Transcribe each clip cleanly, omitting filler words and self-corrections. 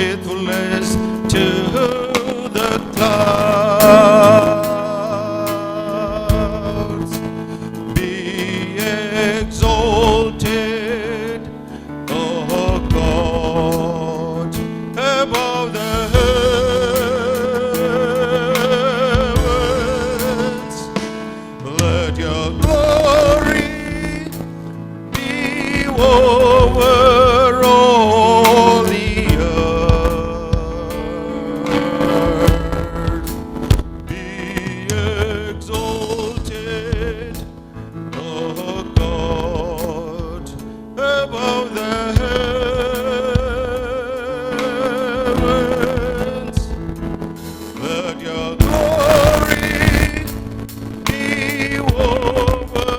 faithfulness to the clouds. Be exalted, O God, above the heavens. Let your glory be over all the earth. Be exalted, O God, above the heavens. Let your glory be over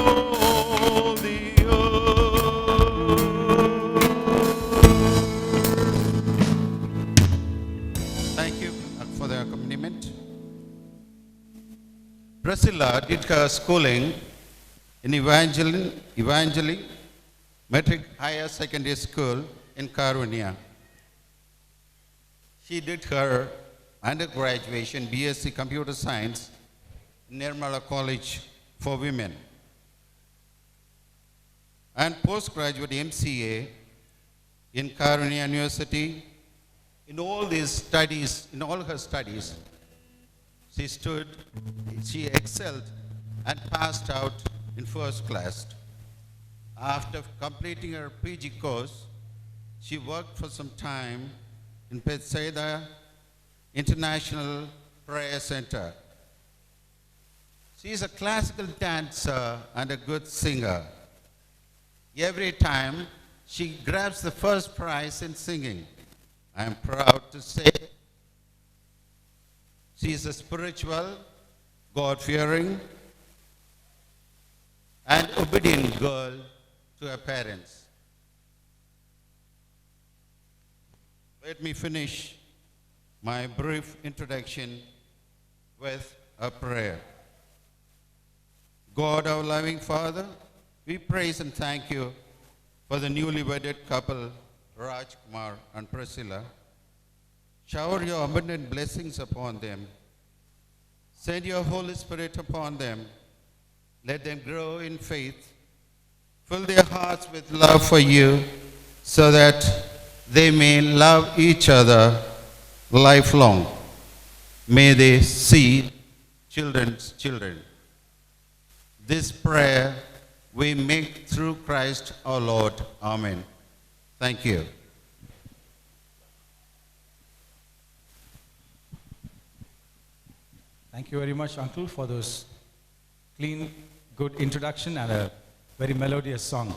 all the earth. Thank you for the accompaniment. Priscilla did her schooling in Evangeli Metric Higher Secondary School in Carunia. She did her undergraduation BSc Computer Science in Nirmala College for Women and postgraduate MCA in Carunia University. In all her studies, she excelled and passed out in first class. After completing her PG course, she worked for some time in Bethsaida International Prayer Center. She is a classical dancer and a good singer. Every time she grabs the first prize in singing. I am proud to say she is a spiritual, God-fearing, and obedient girl to her parents. Let me finish my brief introduction with a prayer. God, our loving Father, we praise and thank you for the newly wedded couple, Raj Kumar and Priscilla. Shower your abundant blessings upon them. Send your Holy Spirit upon them. Let them grow in faith. Fill their hearts with love for you so that they may love each other lifelong. May they see children's children. This prayer we make through Christ our Lord. Amen. Thank you. Thank you very much, Uncle, for those clean, good introduction and a very melodious song.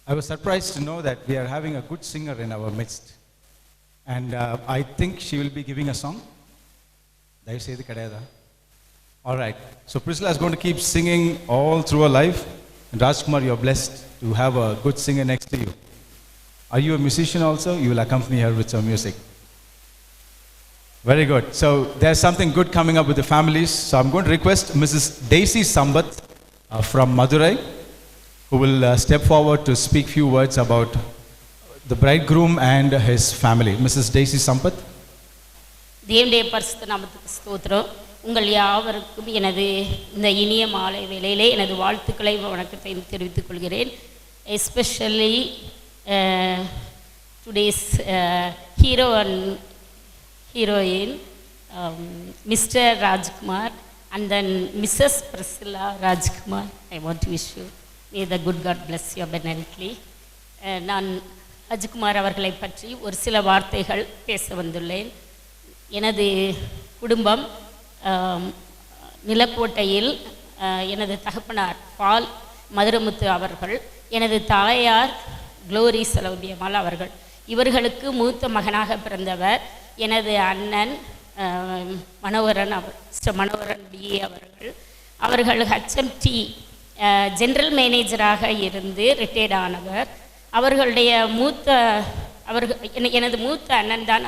I was surprised to know that we are having a good singer in our midst. And I think she will be giving a song. All right. So Priscilla is going to keep singing all through her life. And Rajkumar, you are blessed to have a good singer next to you. Are you a musician also? You will accompany her with some music. Very good. So there's something good coming up with the families. So I'm going to request Mrs. Daisy Sambat from Madurai, who will step forward to speak few words about the bridegroom and his family. Mrs. Daisy Sambat. தேவனுடைய பரிசுத்த நாமத்துக்கு ஸ்தோத்திரம். உங்கள் யாவருக்கும் எனது இந்த இனிய மாலை வேளையிலே எனது வாழ்த்துக்களை வணக்கத்தை தெரிவித்துக் கொள்கிறேன். Especially today's hero and heroine, Mr. Rajkumar, and then Mrs. Priscilla Rajkumar. I want to wish you, may the good God bless you abundantly. நான் ராஜ்குமார் அவர்களை பற்றி ஒரு சில வார்த்தைகள் பேச வந்துள்ளேன். எனது குடும்பம் நிலக்கோட்டையில் எனது தகப்பனார் பால் மதுரமுத்து அவர்கள், எனது தாயார் க்ளோரி செலவுடியம்மாள் அவர்கள். இவர்களுக்கு மூத்த மகனாக பிறந்தவர் எனது அண்ணன் மனோகரன் மனோகரன் பிஏ அவர்கள் ஹெச்எம்டி ஜென்ரல் மேனேஜராக இருந்து ரிட்டையர்ட் ஆனவர். அவர்களுடைய எனது மூத்த அண்ணன் தான்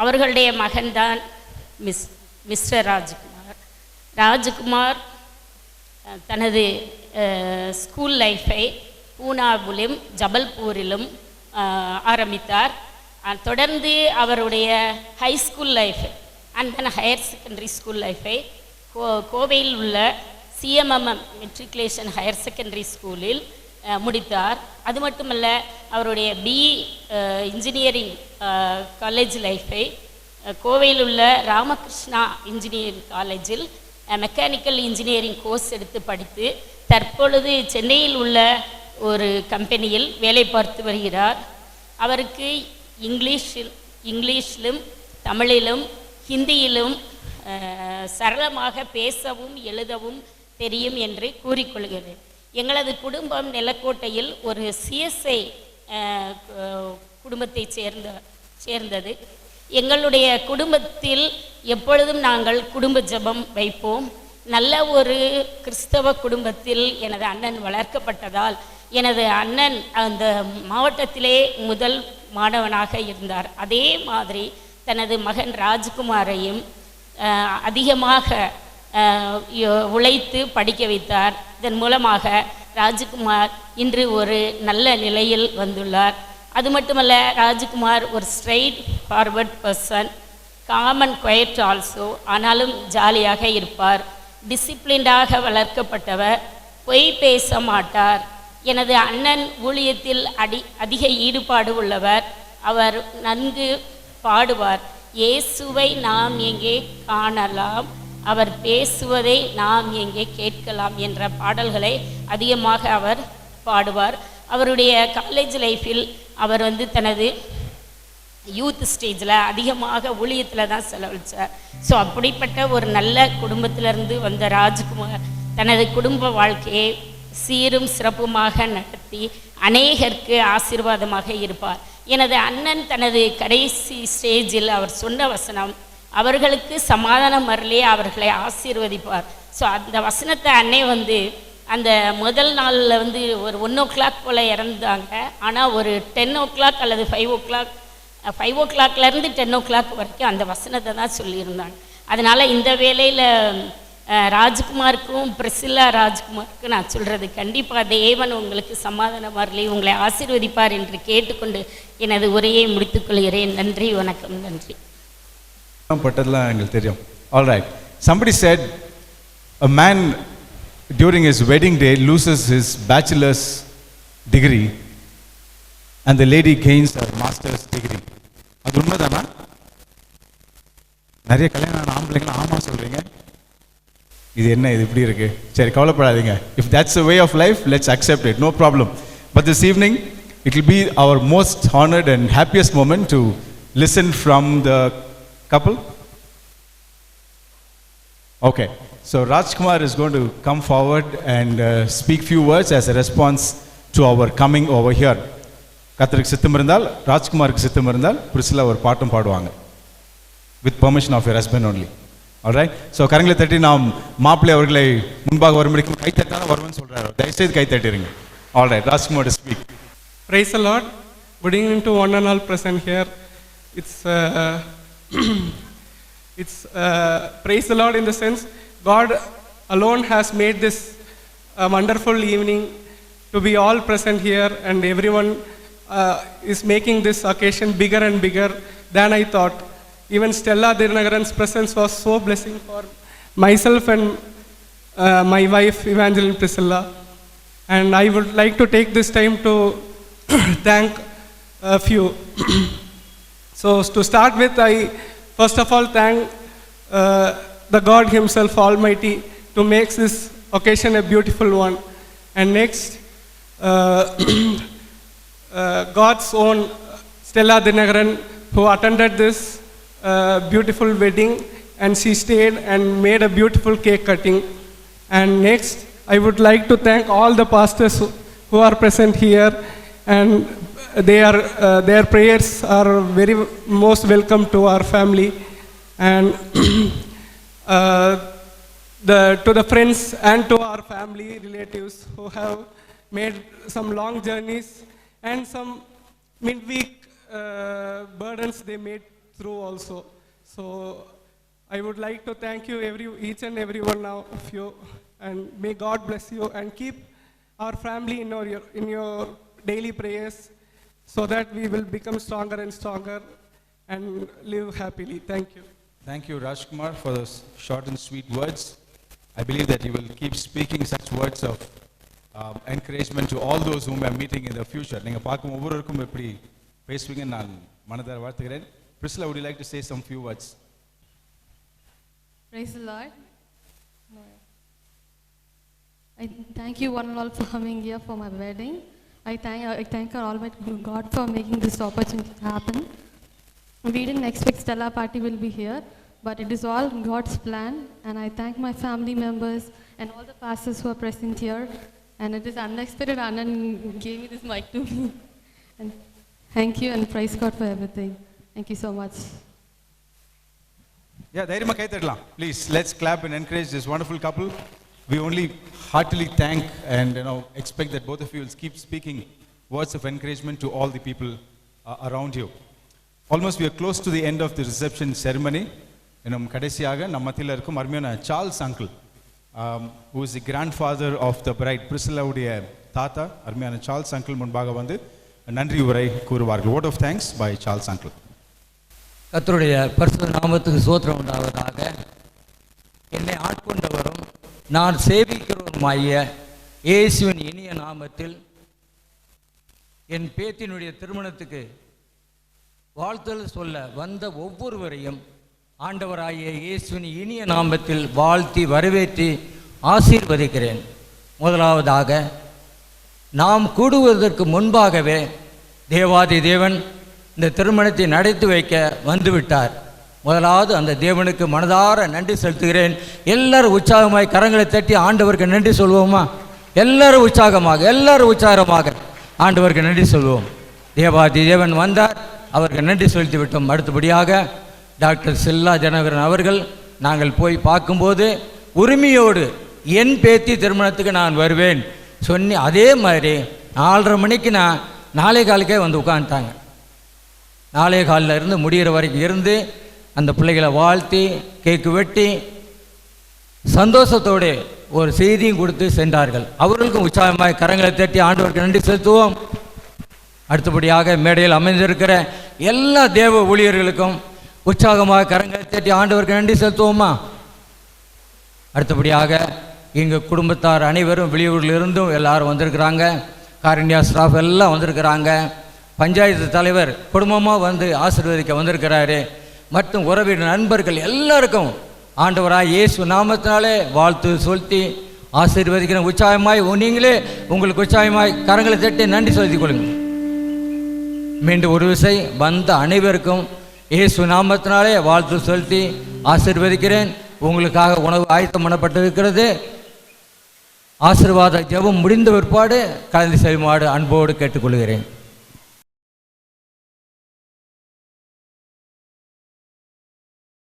அவர்களுடைய மகன்தான் மிஸ்டர் ராஜ்குமார் தனது ஸ்கூல் லைஃபை பூனாவிலும் ஜபல்பூரிலும் ஆரம்பித்தார். தொடர்ந்து அவருடைய high school life and then higher secondary school லைஃபை கோவையில் உள்ள சிஎம்எம்எம் மெட்ரிகுலேஷன் ஹையர் செகண்டரி ஸ்கூலில் முடித்தார். அது மட்டுமல்ல, அவருடைய பிஇ இன்ஜினியரிங் காலேஜ் லைஃபை கோவையில் உள்ள ராமகிருஷ்ணா இன்ஜினியரிங் காலேஜில் மெக்கானிக்கல் இன்ஜினியரிங் கோர்ஸ் எடுத்து படித்து தற்பொழுது சென்னையில் உள்ள ஒரு கம்பெனியில் வேலை பார்த்து வருகிறார். அவருக்கு இங்கிலீஷிலும் தமிழிலும் ஹிந்தியிலும் சரளமாக பேசவும் எழுதவும் தெரியும் என்று கூறிக்கொள்கிறேன். எங்களது குடும்பம் நிலக்கோட்டையில் ஒரு சிஎஸ்ஐ குடும்பத்தை சேர்ந்தது. எங்களுடைய குடும்பத்தில் எப்பொழுதும் நாங்கள் குடும்ப ஜெபம் வைப்போம். நல்ல ஒரு கிறிஸ்தவ குடும்பத்தில் எனது அண்ணன் வளர்க்கப்பட்டதால் எனது அண்ணன் அந்த மாவட்டத்திலே முதல் மாணவனாக இருந்தார். அதே மாதிரி தனது மகன் ராஜ்குமாரையும் அதிகமாக உழைத்து படிக்க வைத்தார். இதன் மூலமாக ராஜ்குமார் இன்று ஒரு நல்ல நிலையில் வந்துள்ளார். அது மட்டுமல்ல, ராஜ்குமார் ஒரு straight forward person, calm and quiet also. ஆனாலும் ஜாலியாக இருப்பார். டிசிப்ளின்டாக வளர்க்கப்பட்டவர், பொய் பேச மாட்டார். எனது அண்ணன் ஊழியத்தில் அதிக ஈடுபாடு உள்ளவர். அவர் நன்கு பாடுவார். இயேசுவை நாம் எங்கே காணலாம், அவர் பேசுவதை நாம் எங்கே கேட்கலாம் என்ற பாடல்களை அதிகமாக அவர் பாடுவார். அவருடைய காலேஜ் லைஃப்பில் அவர் தனது யூத் ஸ்டேஜில் அதிகமாக ஊழியத்தில் தான் செலவழித்தார். ஸோ அப்படிப்பட்ட ஒரு நல்ல குடும்பத்திலிருந்து வந்த ராஜ்குமார் தனது குடும்ப வாழ்க்கையை சீரும் சிறப்புமாக நடத்தி அநேகருக்கு ஆசீர்வாதமாக இருப்பார். எனது அண்ணன் தனது கடைசி ஸ்டேஜில் அவர் சொன்ன வசனம், அவர்களுக்கு சமாதானம் வரலே அவர்களை ஆசீர்வதிப்பார். ஸோ அந்த வசனத்தை அன்னை அந்த முதல் நாளில் ஒரு 1 o'clock போல் இறந்தாங்க. ஆனால் ஒரு 10 o'clock அல்லது 5 o'clock 5 o'clockலேருந்து 10 o'clock வரைக்கும் அந்த வசனத்தை தான் சொல்லியிருந்தாங்க. அதனால் இந்த வேளையில் ராஜ்குமாருக்கும் பிரிசில்லா ராஜ்குமாருக்கும் நான் சொல்கிறது, கண்டிப்பாக தேவன் உங்களுக்கு சமாதானம் வரலி உங்களை ஆசீர்வதிப்பார் என்று கேட்டுக்கொண்டு எனது உரையை முடித்துக்கொள்கிறேன். நன்றி, வணக்கம். நன்றி. பட்டதெல்லாம் எங்களுக்கு தெரியும். All right. Somebody said a man during his wedding day loses his bachelor's degree and the lady gains her master's degree. அது உண்மைதானா? நிறைய கல்யாணம் ஆம்பளைங்களாம் ஆமாம் சொல்கிறீங்க. இது என்ன, இது இப்படி இருக்கு? சரி, கவலைப்படாதீங்க. If that's a way of life, let's accept it, no problem. But this evening it will be our most honored and happiest moment to listen from the couple. Okay, so Rajkumar is going to come forward and speak few words as a response to our coming over here. கர்த்தருக்கு சித்தம் இருந்தால், ராஜ்குமாருக்கு சித்தம் இருந்தால் Priscilla ஒரு பாட்டும் பாடுவாங்க, with permission of your husband only. All right, so கரங்களை தட்டி நாம் மாப்பிள்ளை அவர்களை முன்பாக வரும்படிக்கும் கை தட்டாத வருவன்னு சொல்றாரு. தயவுசெய்து கை தட்டிடுங்க. All right, Rajkumar to speak. Praise the Lord. Good evening to one and all present here. It's praise the Lord in the sense God alone has made this wonderful evening to be all present here, and everyone is making this occasion bigger and bigger than I thought. Even Stella Dirnagaran's presence was so blessing for myself and my wife Evangeline Priscilla, and I would like to take this time to thank a few. So to start with, I first of all thank the God himself Almighty to make this occasion a beautiful one, and next God's own Stella Dirnagaran, who attended this beautiful wedding, and she stayed and made a beautiful cake cutting. And next I would like to thank all the pastors who are present here, and their prayers are very most welcome to our family. And to the friends and to our family relatives who have made some long journeys and some midweek burdens they made through also. So I would like to thank you each and every one of you, and may God bless you and keep our family in your daily prayers. so that we will become stronger and stronger and live happily. Thank you. Thank you, Rajkumar, for those short and sweet words. I believe that you will keep speaking such words of encouragement to all those whom I am meeting in the future. நீங்கள் பார்க்கும் ஒவ்வொருவருக்கும் எப்படி பேசுவீங்கன்னு நான் மனதார வாழ்த்துகிறேன். Priscilla, would you like to say some few words? Praise the Lord. I thank you one and all for coming here for my wedding. I thank our Almighty God for making this opportunity happen. We didn't expect Stella Party will be here, but it is all God's plan. And I thank my family members and all the pastors who are present here. And it is unexpected. Anand gave me this mic to me. And thank you and praise God for everything. Thank you so much. Yeah, தைரியமா கை தட்டலாம். Please, let's clap and encourage this wonderful couple. We only heartily thank and expect that both of you will keep speaking words of encouragement to all the people around you. Almost we are close to the end of the reception ceremony. கடைசியாக நம்ம மத்தியில் இருக்கும் அருமையான Charles uncle, who is the grandfather of the bride, Priscilla உடைய தாத்தா, அருமையான Charles uncle முன்பாக வந்து நன்றி உரை கூறுவார்கள். Word of thanks by Charles uncle. கர்த்தருடைய பரிசுத்த நாமத்துக்கு ஸ்தோத்திரம் உண்டாவதாக. என்னை ஆட்கொண்டவரும் நான் சேவிக்கிறவருமாகிய இயேசுவின் இனிய நாமத்தில் என் பேத்தினுடைய திருமணத்துக்கு வாழ்த்துதல் சொல்ல வந்த ஒவ்வொருவரையும் ஆண்டவராகிய இயேசுவின் இனிய நாமத்தில் வாழ்த்தி வரவேற்றி ஆசீர்வதிக்கிறேன். முதலாவதாக, நாம் கூடுவதற்கு முன்பாகவே தேவாதி தேவன் இந்த திருமணத்தை நடத்தி வைக்க வந்துவிட்டார். முதலாவது அந்த தேவனுக்கு மனதார நன்றி செலுத்துகிறேன். எல்லாரும் உற்சாகமாய் கரங்களை தட்டி ஆண்டவருக்கு நன்றி சொல்வோமா? எல்லாரும் உற்சாகமாக ஆண்டவருக்கு நன்றி சொல்வோம். தேவாதி தேவன் வந்தார், அவருக்கு நன்றி செலுத்தி விட்டோம். அடுத்தபடியாக டாக்டர் செல்லா ஜனகரன் அவர்கள் நாங்கள் போய் பார்க்கும்போது உரிமையோடு என் பேத்தி திருமணத்துக்கு நான் வருவேன் சொன்னி, அதே மாதிரி 4:30 மணிக்கு நான் 4:15 வந்து உட்காந்துட்டாங்க. 4:15 இருந்து முடிகிற வரைக்கும் இருந்து அந்த பிள்ளைகளை வாழ்த்தி கேக்கு வெட்டி சந்தோஷத்தோடு ஒரு செய்தியும் கொடுத்து சென்றார்கள். அவர்களுக்கும் உற்சாகமாக கரங்களை தட்டி ஆண்டவருக்கு நன்றி செலுத்துவோம். அடுத்தபடியாக மேடையில் அமைந்திருக்கிற எல்லா தேவ ஊழியர்களுக்கும் உற்சாகமாக கரங்களை தட்டி ஆண்டவருக்கு நன்றி செலுத்துவோமா? அடுத்தபடியாக எங்கள் குடும்பத்தார் அனைவரும் வெளியூரில் இருந்தும் எல்லாரும் வந்திருக்கிறாங்க. காரண்யா ஸ்டாஃப் எல்லாம் வந்திருக்கிறாங்க. பஞ்சாயத்து தலைவர் குடும்பமாக வந்து ஆசீர்வதிக்க வந்திருக்கிறாரு. மற்றும் உறவினர் நண்பர்கள் எல்லாருக்கும் ஆண்டவராக இயேசு நாமத்தினாலே வாழ்த்து செலுத்தி ஆசீர்வதிக்கிற உற்சாகமாய் நீங்களே உங்களுக்கு உற்சாகமாய் கரங்களை தட்டி நன்றி செலுத்திக் கொள்ளுங்கள். மீண்டும் ஒரு விசை வந்த அனைவருக்கும் இயேசு நாமத்தினாலே வாழ்த்து செலுத்தி ஆசீர்வதிக்கிறேன். உங்களுக்காக உணவு ஆயத்தம் பண்ணப்பட்டிருக்கிறது. ஆசீர்வாத ஜெபம் முடிந்த பிற்பாடு கலந்து செல்லுமாறு அன்போடு கேட்டுக்கொள்கிறேன்.